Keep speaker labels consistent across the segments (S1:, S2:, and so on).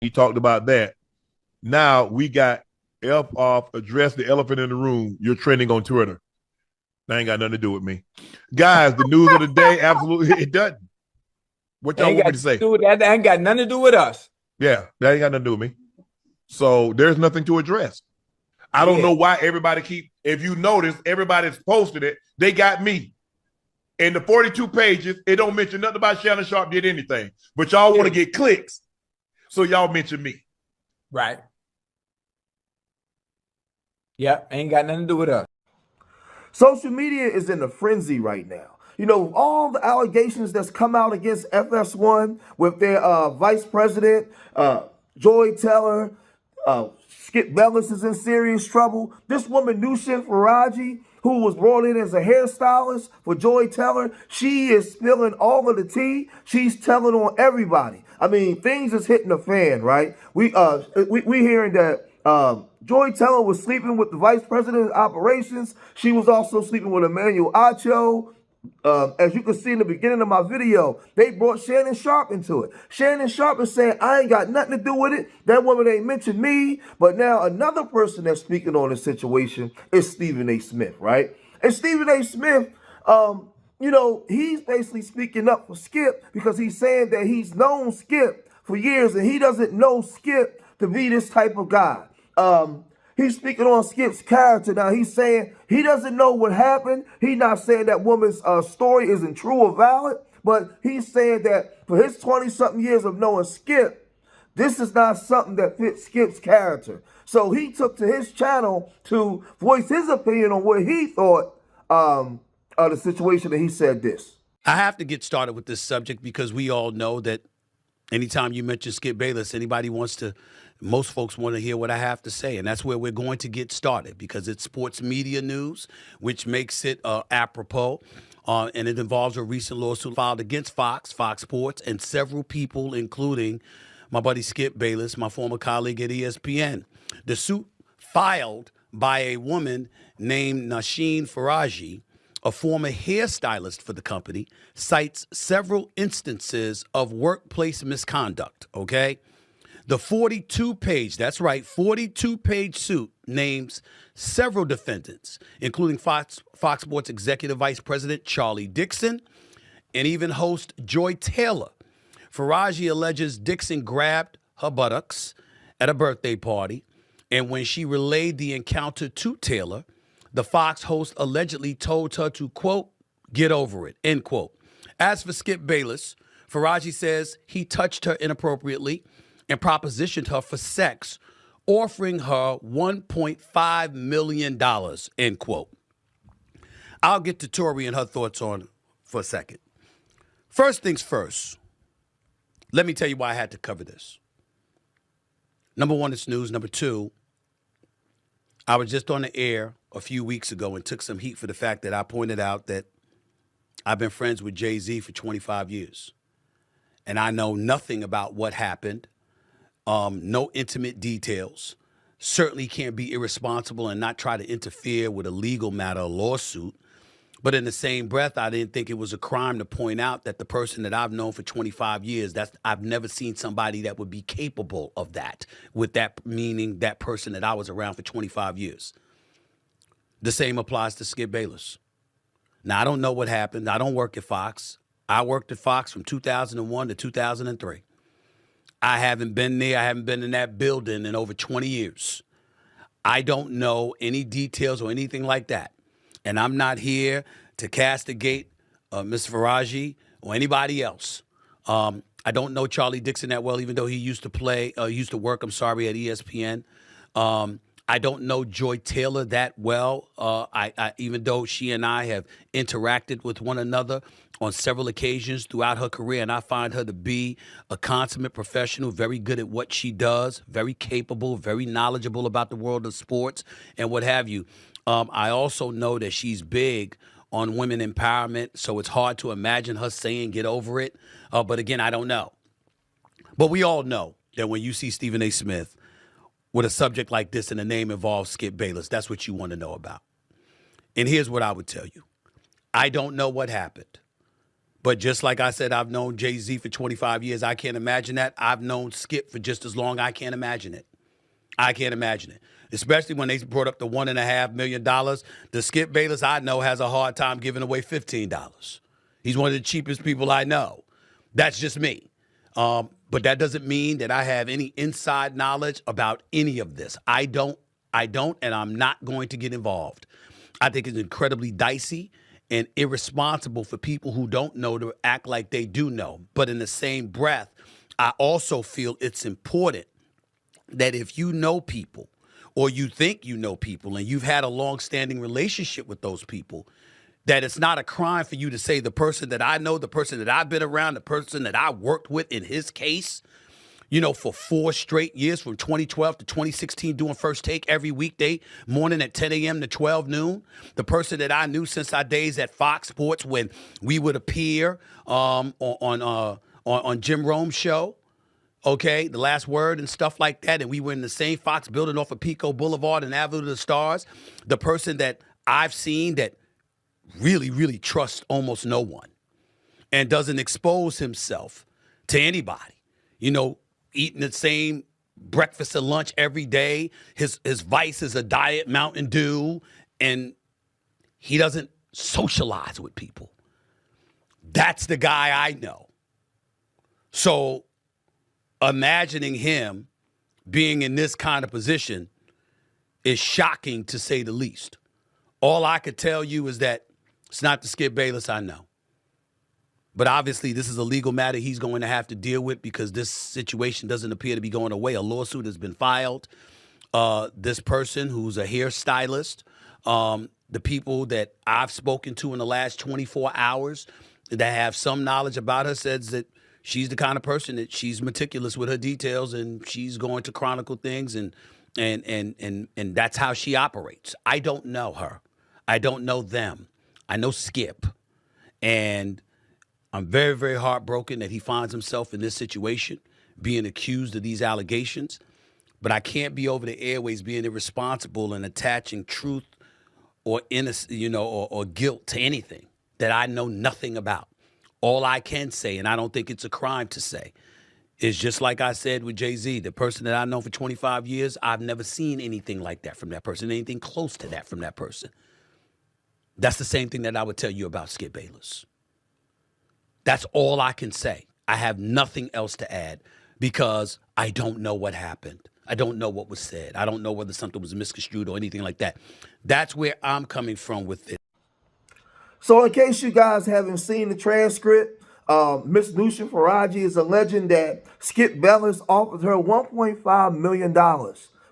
S1: He talked about that. Now we got F off, address the elephant in the room. You're trending on Twitter. That ain't got nothing to do with me. Guys, the news of the day, absolutely, it doesn't. What y'all
S2: Ain't
S1: want
S2: got
S1: me
S2: to
S1: to say?
S2: do with that. That ain't got nothing to do with us.
S1: Yeah, that ain't got nothing to do with me. So there's nothing to address. I don't
S2: Yeah.
S1: know why everybody if you notice, everybody's posted it. They got me. In the 42 pages, it don't mention nothing about Shannon Sharp did anything. But y'all want to
S2: Yeah.
S1: get clicks. So y'all mention me.
S2: Right. Yep. Ain't got nothing to do with us.
S3: Social media is in a frenzy right now. You know, all the allegations that's come out against FS1 with their vice president, Joy Taylor, Skip Bayless is in serious trouble. This woman, Nushin Faraji, who was brought in as a hairstylist for Joy Taylor, she is spilling all of the tea. She's telling on everybody. I mean, things is hitting the fan, right? We hearing that Joy Taylor was sleeping with the vice president of operations. She was also sleeping with Emmanuel Acho. As you can see in the beginning of my video, they brought Shannon Sharp into it. Shannon Sharp is saying, I ain't got nothing to do with it. That woman ain't mentioned me. But now another person that's speaking on the situation is Stephen A. Smith, right? And Stephen A. Smith, you know, he's basically speaking up for Skip because he's saying that he's known Skip for years and he doesn't know Skip to be this type of guy. He's speaking on Skip's character now. He's saying he doesn't know what happened. He's not saying that woman's story isn't true or valid, but he's saying that for his 20-something years of knowing Skip, this is not something that fits Skip's character. So he took to his channel to voice his opinion on what he thought of the situation, and he said this.
S4: I have to get started with this subject because we all know that anytime you mention Skip Bayless, most folks want to hear what I have to say. And that's where we're going to get started because it's sports media news, which makes it apropos. And it involves a recent lawsuit filed against Fox Sports, and several people, including my buddy Skip Bayless, my former colleague at ESPN. The suit filed by a woman named Nasheen Faraji, a former hairstylist for the company, cites several instances of workplace misconduct, okay? The 42-page, that's right, 42-page suit names several defendants, including Fox Sports Executive Vice President Charlie Dixon and even host Joy Taylor. Faraji alleges Dixon grabbed her buttocks at a birthday party, and when she relayed the encounter to Taylor, the Fox host allegedly told her to, quote, get over it, end quote. As for Skip Bayless, Faraji says he touched her inappropriately and propositioned her for sex, offering her $1.5 million, end quote. I'll get to Tori and her thoughts on for a second. First things first, let me tell you why I had to cover this. Number one, it's news. Number two, I was just on the air a few weeks ago and took some heat for the fact that I pointed out that I've been friends with Jay-Z for 25 years. And I know nothing about what happened, no intimate details. Certainly can't be irresponsible and not try to interfere with a legal matter, a lawsuit. But in the same breath, I didn't think it was a crime to point out that the person that I've known for 25 years, I've never seen somebody that would be capable of that, with that meaning that person that I was around for 25 years. The same applies to Skip Bayless. Now, I don't know what happened. I don't work at Fox. I worked at Fox from 2001 to 2003. I haven't been there. I haven't been in that building in over 20 years. I don't know any details or anything like that. And I'm not here to castigate Ms. Faraji or anybody else. I don't know Charlie Dixon that well, even though he used to work at ESPN. I don't know Joy Taylor that well, even though she and I have interacted with one another on several occasions throughout her career, and I find her to be a consummate professional, very good at what she does, very capable, very knowledgeable about the world of sports and what have you. I also know that she's big on women empowerment, so it's hard to imagine her saying get over it. But again, I don't know. But we all know that when you see Stephen A. Smith with a subject like this and the name involves Skip Bayless, that's what you want to know about. And here's what I would tell you. I don't know what happened. But just like I said, I've known Jay-Z for 25 years. I can't imagine that. I've known Skip for just as long. I can't imagine it. I can't imagine it. Especially when they brought up the $1.5 million. The Skip Bayless I know has a hard time giving away $15. He's one of the cheapest people I know. That's just me. But that doesn't mean that I have any inside knowledge about any of this. I don't, and I'm not going to get involved. I think it's incredibly dicey and irresponsible for people who don't know to act like they do know. But in the same breath, I also feel it's important that if you know people or you think you know people and you've had a long-standing relationship with those people, that it's not a crime for you to say the person that I know, the person that I've been around, the person that I worked with in his case, you know, for 4 straight years, from 2012 to 2016, doing First Take every weekday morning at 10 a.m. to 12 noon. The person that I knew since our days at Fox Sports when we would appear on Jim Rome's show, okay, The Last Word and stuff like that, and we were in the same Fox building off of Pico Boulevard and Avenue of the Stars. The person that I've seen that really, really trusts almost no one and doesn't expose himself to anybody, you know, eating the same breakfast and lunch every day. His vice is a Diet Mountain Dew, and he doesn't socialize with people. That's the guy I know. So imagining him being in this kind of position is shocking, to say the least. All I could tell you is that it's not the Skip Bayless I know. But obviously, this is a legal matter he's going to have to deal with because this situation doesn't appear to be going away. A lawsuit has been filed. This person who's a hairstylist, the people that I've spoken to in the last 24 hours that have some knowledge about her says that she's the kind of person that she's meticulous with her details and she's going to chronicle things and that's how she operates. I don't know her. I don't know them. I know Skip. And I'm very, very heartbroken that he finds himself in this situation, being accused of these allegations. But I can't be over the airways being irresponsible and attaching truth or innocence, you know, or guilt to anything that I know nothing about. All I can say, and I don't think it's a crime to say, is just like I said with Jay-Z, the person that I've known for 25 years, I've never seen anything like that from that person, anything close to that from that person. That's the same thing that I would tell you about Skip Bayless. That's all I can say. I have nothing else to add because I don't know what happened. I don't know what was said. I don't know whether something was misconstrued or anything like that. That's where I'm coming from with it.
S3: So in case you guys haven't seen the transcript, Miss Lucia Faraji is alleging that Skip Bayless offered her $1.5 million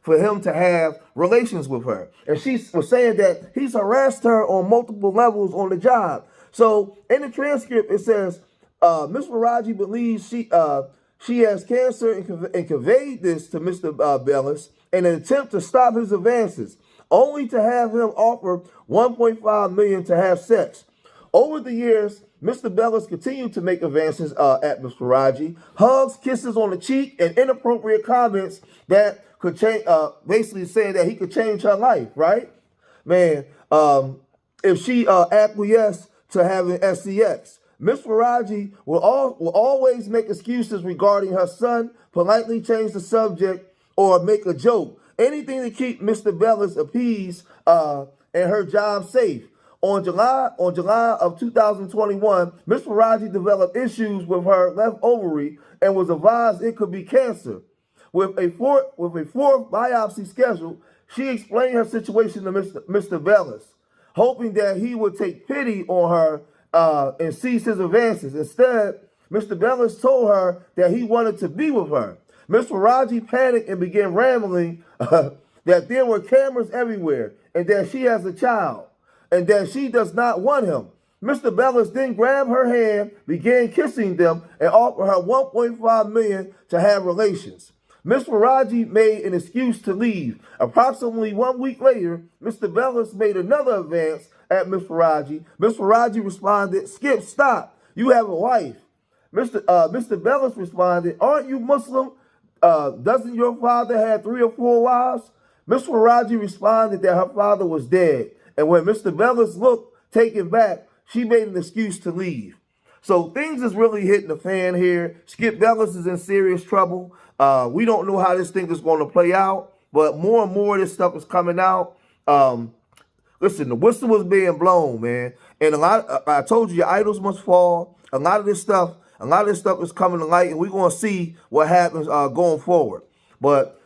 S3: for him to have relations with her. And she was saying that he's harassed her on multiple levels on the job. So in the transcript, it says, Ms. Faraji believes she has cancer and conveyed this to Mr. Bayless in an attempt to stop his advances, only to have him offer $1.5 million to have sex. Over the years, Mr. Bayless continued to make advances at Ms. Faraji, hugs, kisses on the cheek, and inappropriate comments that could change, basically saying that he could change her life, right? Man, if she acquiesced to having SCX, Ms. Faraji will always make excuses regarding her son, politely change the subject, or make a joke. Anything to keep Mr. Bayless appeased and her job safe. On July of 2021, Ms. Faraji developed issues with her left ovary and was advised it could be cancer. With a fourth biopsy scheduled, she explained her situation to Mr. Bayless, hoping that he would take pity on her and cease his advances. Instead, Mr. Bayless told her that he wanted to be with her. Ms. Faraji panicked and began rambling that there were cameras everywhere and that she has a child and that she does not want him. Mr. Bayless then grabbed her hand, began kissing them, and offered her $1.5 million to have relations. Ms. Faraji made an excuse to leave. Approximately 1 week later, Mr. Bayless made another advance at Ms. Faraji. Ms. Faraji responded, "Skip, stop. You have a wife." Mr. Bayless responded, "Aren't you Muslim? Doesn't your father have 3 or 4 wives?" Ms. Faraji responded that her father was dead. And when Mr. Bayless looked taken back, she made an excuse to leave. So things is really hitting the fan here. Skip Bayless is in serious trouble. We don't know how this thing is going to play out, but more and more of this stuff is coming out. Listen, the whistle was being blown, man, and a lot. I told you, your idols must fall. A lot of this stuff is coming to light, and we're going to see what happens going forward. But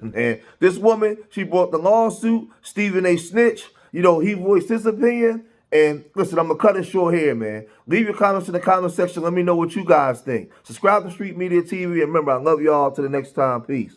S3: man, this woman, she brought the lawsuit. Stephen A. Snitch, he voiced his opinion. And listen, I'm going to cut it short here, man. Leave your comments in the comment section. Let me know what you guys think. Subscribe to Street Media TV. And remember, I love y'all. Till the next time. Peace.